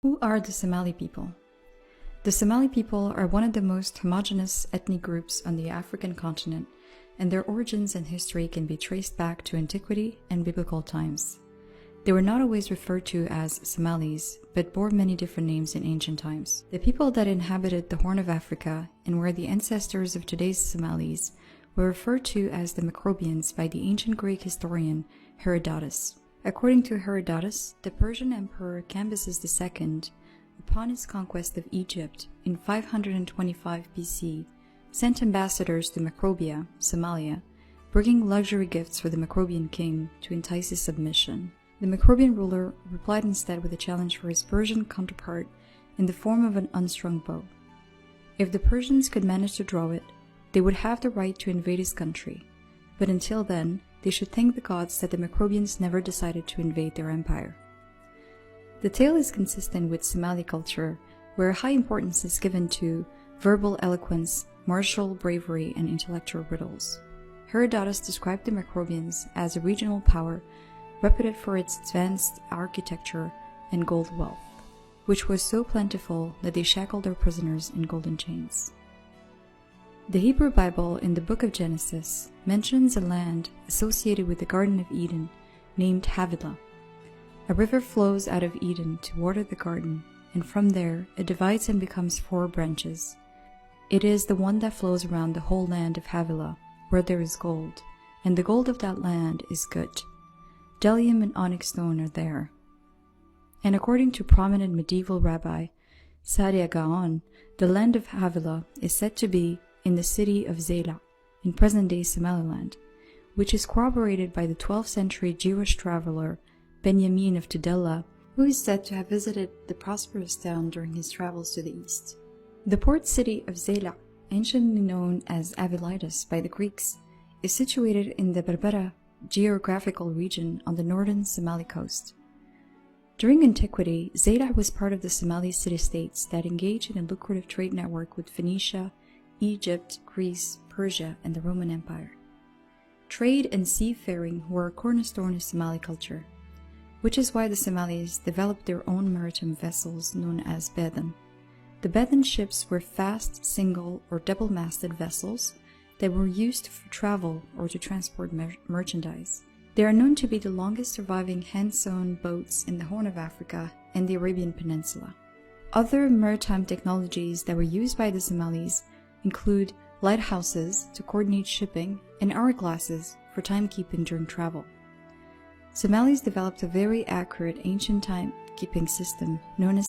Who are the Somali people? The Somali people are one of the most homogeneous ethnic groups on the African continent, and their origins and history can be traced back to antiquity and biblical times. They were not always referred to as Somalis, but bore many different names in ancient times. The people that inhabited the Horn of Africa and were the ancestors of today's Somalis were referred to as the Macrobians by the ancient Greek historian Herodotus. According to Herodotus, the Persian emperor Cambyses II, upon his conquest of Egypt in 525 BC, sent ambassadors to Macrobia, Somalia, bringing luxury gifts for the Macrobian king to entice his submission. The Macrobian ruler replied instead with a challenge for his Persian counterpart in the form of an unstrung bow. If the Persians could manage to draw it, they would have the right to invade his country, but until then, they should thank the gods that the Macrobians never decided to invade their empire. The tale is consistent with Somali culture, where high importance is given to verbal eloquence, martial bravery, and intellectual riddles. Herodotus described the Macrobians as a regional power reputed for its advanced architecture and gold wealth, which was so plentiful that they shackled their prisoners in golden chains. The Hebrew Bible in the book of Genesis mentions a land associated with the Garden of Eden named Havilah. A river flows out of Eden to water the garden, and from there it divides and becomes 4 branches. It is the one that flows around the whole land of Havilah, where there is gold, and the gold of that land is good. Bdellium and onyx stone are there. And according to prominent medieval rabbi Saadia Gaon, the land of Havilah is said to be in the city of Zela, in present-day Somaliland, which is corroborated by the 12th century Jewish traveler Benjamin of Tudela, who is said to have visited the prosperous town during his travels to the east. The port city of Zela, anciently known as Avylides by the Greeks, is situated in the Berbera geographical region on the northern Somali coast. During antiquity, Zela was part of the Somali city-states that engaged in a lucrative trade network with Phoenicia, Egypt, Greece, Persia, and the Roman Empire. Trade and seafaring were a cornerstone of Somali culture, which is why the Somalis developed their own maritime vessels known as Bedan. The Bedan ships were fast, single, or double-masted vessels that were used for travel or to transport merchandise. They are known to be the longest surviving hand-sewn boats in the Horn of Africa and the Arabian Peninsula. Other maritime technologies that were used by the Somalis include lighthouses to coordinate shipping and hourglasses for timekeeping during travel. Somalis developed a very accurate ancient timekeeping system known as